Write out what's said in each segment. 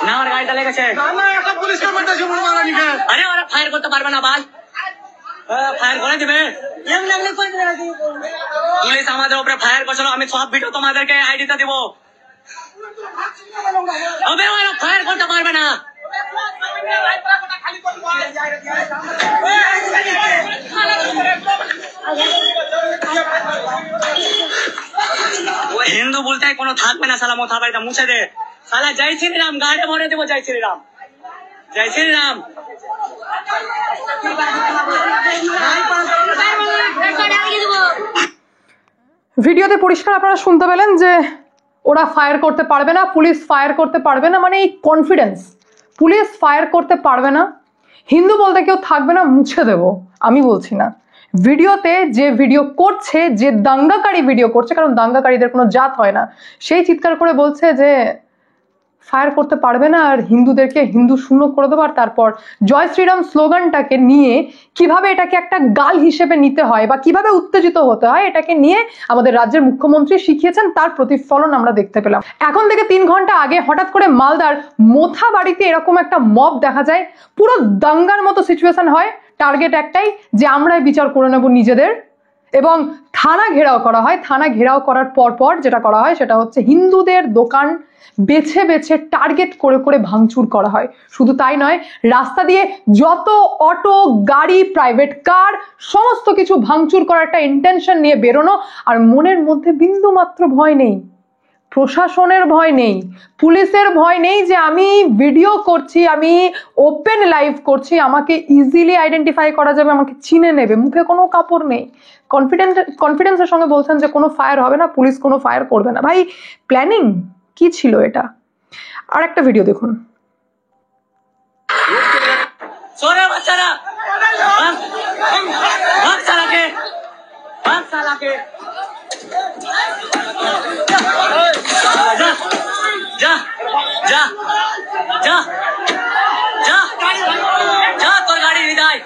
না আমার গাড়িটা লেগেছে আরে ওরা ফায়ার করতে পারবে না বাল ফায়ার করে দেবে পুলিশ আমাদের উপরে ফায়ার করছিল আমি সব ভিডিও তোমাদেরকে আইডিতে দিব তবে ওরা ফায়ার করতে পারবে না হিন্দু বলতে কোনো থাকবে না সালা মোথা বাড়িটা মুছে দে সালা জয় শ্রীরাম গাড়ি ভরে দেবো জয় শ্রীরাম জয় শ্রীরাম ভিডিওতে পরিষ্কার আপনারা শুনতে পেলেন যে ওরা ফায়ার করতে পারবে না, পুলিশ ফায়ার করতে পারবে না, মানে এই কনফিডেন্স, পুলিশ ফায়ার করতে পারবে না, হিন্দু বলতে কেউ থাকবে না, মুছে দেব। আমি বলছি না, ভিডিওতে যে ভিডিও করছে, যে দাঙ্গাকারী ভিডিও করছে, কারণ দাঙ্গাকারীদের কোনো জাত হয় না, সেই চিৎকার করে বলছে যে ফায়ার করতে পারবে না আর হিন্দুদেরকে হিন্দু শূন্য করে দেবো। আর তারপর জয় শ্রীরাম স্লোগানটাকে নিয়ে কিভাবে এটাকে একটা গাল হিসেবে নিতে হয় বা কিভাবে উত্তেজিত হতে হয় এটাকে নিয়ে আমাদের রাজ্যের মুখ্যমন্ত্রী শিখিয়েছেন, তার প্রতিফলন আমরা দেখতে পেলাম। এখন থেকে 3 ঘন্টা আগে হঠাৎ করে মালদার মোথাবাড়িতে এরকম একটা মব দেখা যায়, পুরো দাঙ্গার মতো সিচুয়েশন হয়, টার্গেট একটাই যে আমরাই বিচার করে নেব নিজেদের, এবং থানা ঘেরাও করা হয়। থানা ঘেরাও করার পর যেটা করা হয় সেটা হচ্ছে হিন্দুদের দোকান বেছে বেছে টার্গেট করে করে ভাঙচুর করা হয়। শুধু তাই নয়, রাস্তা দিয়ে যত অটো, গাড়ি, প্রাইভেট কার, সমস্ত কিছু ভাঙচুর করার একটা ইন্টেনশন নিয়ে বেরোনো। আর মনের মধ্যে বিন্দু মাত্র ভয় নেই, প্রশাসনের ভয় নেই, পুলিশের ভয় নেই যে আমি ভিডিও করছি, আমি ওপেন লাইভ করছি, আমাকে ইজিলি আইডেন্টিফাই করা যাবে, আমাকে চিনে নেবে, মুখে কোনো কাপড় নেই। কনফিডেন্সের সঙ্গে বলছেন যে কোনো ফায়ার হবে না, পুলিশ কোনো ফায়ার করবে না। ভাই প্ল্যানিং কি ছিল এটা? আর একটা ভিডিও দেখুন। সোরে বাচ্চারা ভাগ চালাকে ভাগ চালাকে যা যা যা যা যা তোর গাড়ি হৃদয়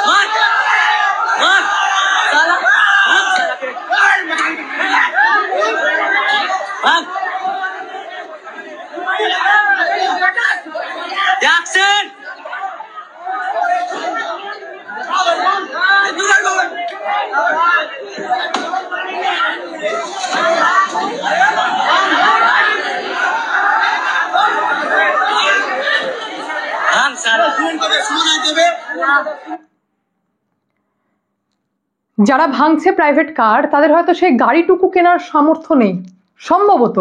মার মার সালা ভাগ চালাকে ভাগ অ্যাকশন যারা ভাঙছে প্রাইভেট কার তাদের হয়তো সেই গাড়িটুকু কেনার সামর্থ্য নেই সম্ভবত।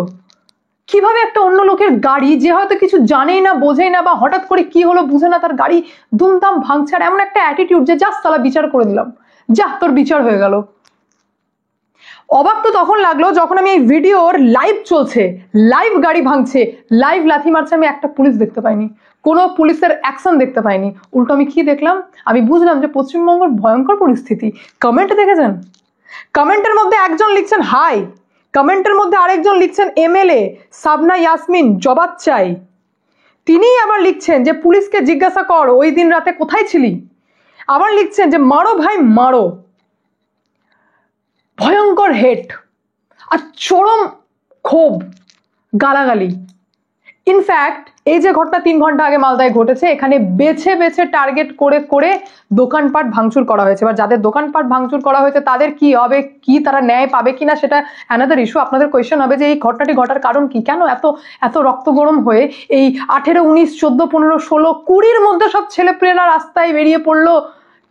কিভাবে একটা অন্য লোকের গাড়ি, যে হয়তো কিছু জানেই না, বোঝেই না, বা হঠাৎ করে কি হলো বুঝে না, তার গাড়ি দুমদাম ভাঙছে, আর এমন একটা অ্যাটিটিউড যে যা সালা বিচার করে দিলাম, যা তোর বিচার হয়ে গেল। অবাক তো তখন লাগলো যখন আমি এই ভিডিওর লাইভ চলছে, লাইভ গাড়ি ভাঙছে, লাইভ লাথি মারছে, আমি একটা পুলিশ দেখতে পাইনি, কোনো পুলিশের অ্যাকশন দেখতে পাইনি। উল্টো আমি কি দেখলাম, আমি বুঝলাম যে পশ্চিমবঙ্গের ভয়ঙ্কর পরিস্থিতি। কমেন্ট দেখেছেন? কমেন্টের মধ্যে একজন লিখছেন হাই, কমেন্টের মধ্যে আরেকজন লিখছেন এমএলএ সাবনা ইয়াসমিন জবাব চাই। তিনিই আবার লিখছেন যে পুলিশকে জিজ্ঞাসা কর ওই দিন রাতে কোথায় ছিলি। আবার লিখছেন যে মারো ভাই মারো। ভয়ঙ্কর হেট আর চরম ক্ষোভ, গালাগালি। ইনফ্যাক্ট এই যে ঘটনা 3 ঘন্টা আগে মালদায় ঘটেছে, এখানে বেছে বেছে টার্গেট করে করে দোকানপাট ভাঙচুর করা হয়েছে। এবার যাদের দোকানপাট ভাঙচুর করা হয়েছে তাদের কি হবে, কি তারা ন্যায় পাবে কিনা সেটা অ্যানাদার ইস্যু। আপনাদের কোয়েশ্চেন হবে যে এই ঘটনাটি ঘটার কারণ কি, কেন এত এত রক্ত গরম হয়ে এই 18, 19, 14, 15, 16, 20-র মধ্যে সব ছেলেপ্রিয়েরা রাস্তায় বেরিয়ে পড়লো,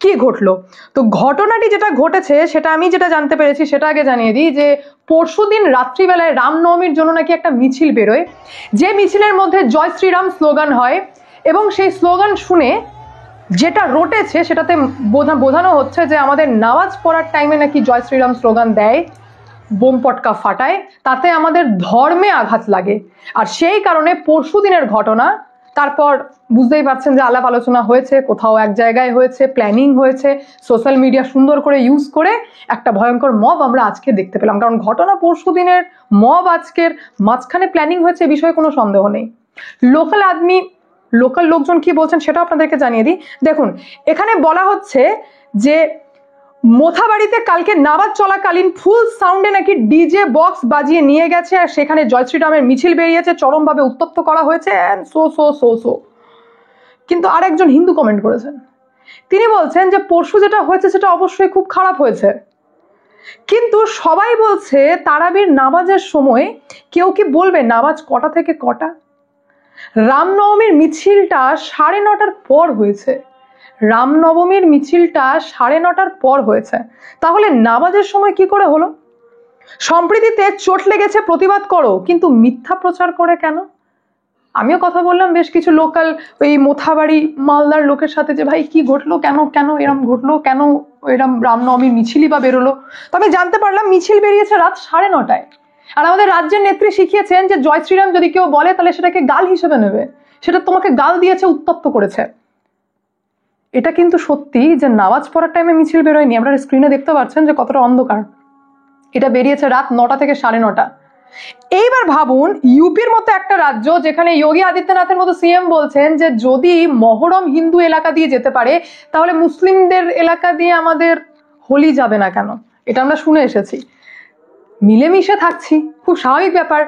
কি ঘটলো? তো ঘটনাটি যেটা ঘটেছে সেটা আমি যেটা জানতে পেরেছি সেটা আগে জানিয়ে দিই যে পরশুদিন রাত্রিবেলায় রামনবমীর জন্য নাকি একটা মিছিল বেরোয়, যে মিছিলের মধ্যে জয় শ্রীরাম স্লোগান হয়, এবং সেই স্লোগান শুনে যেটা রটেছে সেটাতে বোঝানো হচ্ছে যে আমাদের নামাজ পড়ার টাইমে নাকি জয় শ্রীরাম স্লোগান দেয়, বোম পটকা ফাটায়, তাতে আমাদের ধর্মে আঘাত লাগে। আর সেই কারণে পরশুদিনের ঘটনা, তারপর বুঝতেই পারছেন যে আলাপ আলোচনা হয়েছে, কোথাও এক জায়গায় হয়েছে, প্ল্যানিং হয়েছে, সোশ্যাল মিডিয়া সুন্দর করে ইউজ করে একটা ভয়ঙ্কর মব আমরা আজকে দেখতে পেলাম। কারণ ঘটনা পরশুদিনের, মব আজকের, মাঝখানে প্ল্যানিং হয়েছে, এ বিষয়ে কোনো সন্দেহ নেই। লোকাল লোকজন কি বলছেন সেটা আপনাদেরকে জানিয়ে দিই। দেখুন, এখানে বলা হচ্ছে যে মোথাবাড়িতে কালকে নামাজ চলাকালীন ফুল সাউন্ডে নাকি ডিজে বক্স বাজিয়ে নিয়ে গেছে, আর সেখানে জয় শ্রীরামের মিছিল বেরিয়েছে, চরমভাবে উত্তপ্ত করা হয়েছে, সো। কিন্তু আরেকজন হিন্দু কমেন্ট করেছেন, তিনি বলছেন যে পরশু যেটা হয়েছে সেটা অবশ্যই খুব খারাপ হয়েছে, কিন্তু সবাই বলছে তারাবির নামাজের সময় কেউ কি বলবে নামাজ কটা থেকে কটা? রামনবমীর মিছিলটা 9:30টার পর হয়েছে, রামনবমীর মিছিলটা 9:30টার পর হয়েছে, তাহলে নামাজের সময় কি করে হলো? সম্প্রীতিতে চোট লেগেছে প্রতিবাদ করো, কিন্তু মিথ্যা প্রচার করে কেন? আমিও কথা বললাম বেশ কিছু লোকাল ওই মোথাবাড়ি মালদার লোকের সাথে যে ভাই কি ঘটলো, কেন এরম ঘটলো, কেন এরম রামনবমীর মিছিলই বা বেরোলো। তো আমি জানতে পারলাম মিছিল বেরিয়েছে রাত 9:30টায়, আর আমাদের রাজ্যের নেত্রী শিখিয়েছেন যে জয় শ্রীরাম যদি কেউ বলে তাহলে সেটাকে গাল হিসেবে নেবে, সেটা তোমাকে গাল দিয়েছে, উত্তপ্ত করেছে। এটা কিন্তু সত্যি যে নামাজ পড়ার টাইমে মিছিল বেরোয়নি, আপনারা স্ক্রিনে দেখতে পাচ্ছেন যে কতটা অন্ধকার। এটা বেরিয়েছে রাত 9টা থেকে 9:30। এইবার ভাবুন, ইউপির মতো একটা রাজ্য যেখানে যোগী আদিত্যনাথের মতো সিএম বলছেন যে যদি মহরম হিন্দু এলাকা দিয়ে যেতে পারে তাহলে মুসলিমদের এলাকা দিয়ে আমাদের হোলি যাবে না কেন? এটা আমরা শুনে এসেছি। মিলেমিশে থাকছি, খুব স্বাভাবিক ব্যাপার।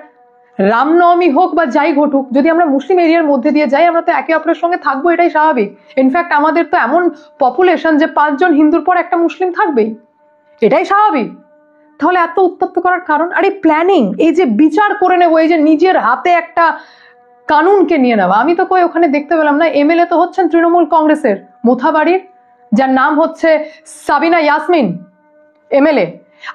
রামনবমী হোক বা যাই ঘটুক, যদি আমরা মুসলিম এরিয়ার মধ্যে দিয়ে যাই আমরা তো একে অপরের সঙ্গে থাকবো, এটাই স্বাভাবিক। ইনফ্যাক্ট আমাদের তো এমন পপুলেশন যে 5 জন হিন্দুর পর একটা মুসলিম থাকবেই, এটাই স্বাভাবিক। তাহলে এত উত্তপ্ত করার কারণ? আর এই প্ল্যানিং, এই যে বিচার করে নেবো, এই যে নিজের হাতে একটা কানুনকে নিয়ে নেওয়া। আমি তো কই ওখানে দেখতে পেলাম না, এমএলএ তো হচ্ছেন তৃণমূল কংগ্রেসের মোথাবাড়ির, যার নাম হচ্ছে সাবিনা ইয়াসমিন এমএলএ।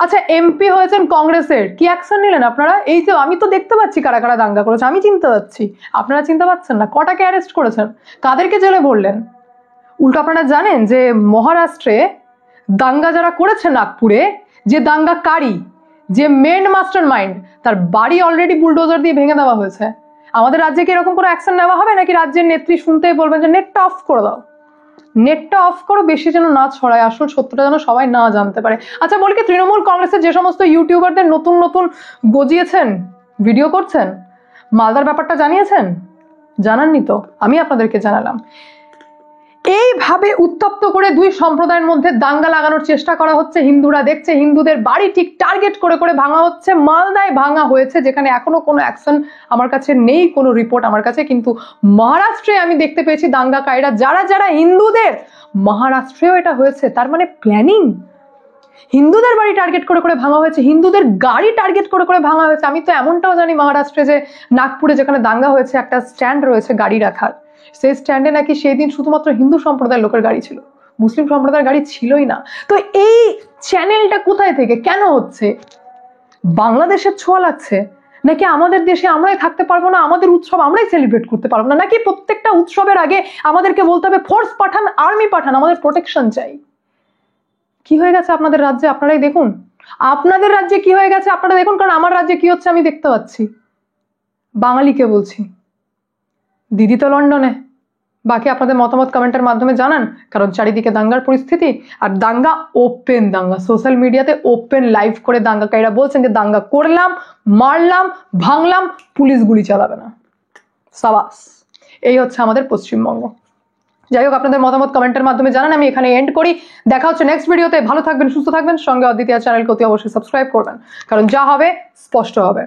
আচ্ছা, এমপি হয়েছেন কংগ্রেসের, কি অ্যাকশন নিলেন আপনারা? এই যে আমি তো দেখতে পাচ্ছি কারা কারা দাঙ্গা করেছে, আমি চিনতে পাচ্ছি, আপনারা চিনতে পাচ্ছেন না? কটাকে অ্যারেস্ট করেছেন, কাদেরকে জেলে ভরলেন? উল্টো আপনারা জানেন যে মহারাষ্ট্রে দাঙ্গা যারা করেছে, নাগপুরে যে দাঙ্গাকারী, যে মেন মাস্টার মাইন্ড, তার বাড়ি অলরেডি বুলডোজার দিয়ে ভেঙে দেওয়া হয়েছে। আমাদের রাজ্যে কি এরকম কোনো অ্যাকশন নেওয়া হবে নাকি রাজ্যের নেত্রী শুনতেই বলবেন যে নেটটা অফ করে দাও, নেটটা অফ করো, বেশি যেন না ছড়ায়, আসল সত্যটা যেন সবাই না জানতে পারে? আচ্ছা বলি কি, তৃণমূল কংগ্রেসের যে সমস্ত ইউটিউবারদের নতুন নতুন গজিয়েছেন, ভিডিও করছেন, মালদার ব্যাপারটা জানিয়েছেন? জানাননি তো, আমি আপনাদেরকে জানালাম। এইভাবে উত্তপ্ত করে দুই সম্প্রদায়ের মধ্যে দাঙ্গা লাগানোর চেষ্টা করা হচ্ছে। হিন্দুরা দেখছে, হিন্দুদের বাড়ি ঠিক টার্গেট করে করে ভাঙা হচ্ছে। মালদায় ভাঙা হয়েছে, যেখানে এখনো কোনো অ্যাকশন আমার কাছে নেই, কোনো রিপোর্ট আমার কাছে, কিন্তু মহারাষ্ট্রে আমি দেখতে পেয়েছি দাঙ্গাকারীরা যারা যারা হিন্দুদের, মহারাষ্ট্রেও এটা হয়েছে। তার মানে প্ল্যানিং, হিন্দুদের বাড়ি টার্গেট করে করে ভাঙা হয়েছে, হিন্দুদের গাড়ি টার্গেট করে করে ভাঙা হয়েছে। আমি তো এমনটাও জানি মহারাষ্ট্রে যে নাগপুরে যেখানে দাঙ্গা হয়েছে একটা স্ট্যান্ড রয়েছে গাড়ি রাখার, সেই স্ট্যান্ডে নাকি সেই দিন শুধুমাত্র হিন্দু সম্প্রদায়ের লোকের গাড়ি ছিল, মুসলিম সম্প্রদায়ের গাড়ি ছিলই না। তো এই চ্যানেলটা কোথায় থেকে কেন হচ্ছে? বাংলাদেশের ছোঁয়া লাগছে নাকি আমাদের দেশে আমরাই থাকতে পারবো না, আমাদের উৎসব আমরাই সেলিব্রেট করতে পারবো না, নাকি প্রত্যেকটা উৎসবের আগে আমাদেরকে বলতে হবে ফোর্স পাঠান, আর্মি পাঠান, আমাদের প্রোটেকশন চাই? কি হয়ে গেছে আপনাদের রাজ্যে? আপনারাই দেখুন, আপনাদের রাজ্যে কি হয়ে গেছে আপনারা দেখুন, কারণ আমার রাজ্যে কি হচ্ছে আমি দেখতে পাচ্ছি। বাঙালিকে বলছি, দিদি তো লন্ডনে। বাকি আপনাদের মতামত কমেন্টের মাধ্যমে জানান, কারণ চারিদিকে দাঙ্গার পরিস্থিতি, আর দাঙ্গা ওপেন দাঙ্গা, সোশ্যাল মিডিয়াতে ওপেন লাইভ করে দাঙ্গাকারীরা বলছেন যে দাঙ্গা করলাম, মারলাম, ভাঙলাম, পুলিশ গুলি চালাবে না। সাবাস, এই হচ্ছে আমাদের পশ্চিমবঙ্গ। যাই হোক, আপনাদের মতামত কমেন্টের মাধ্যমে জানান। আমি এখানে এন্ড করি, দেখা হচ্ছে নেক্সট ভিডিওতে। ভালো থাকবেন, সুস্থ থাকবেন, সঙ্গে অদ্বিতীয় চ্যানেলকে অতি অবশ্যই সাবস্ক্রাইব করবেন, কারণ যা হবে স্পষ্ট হবে।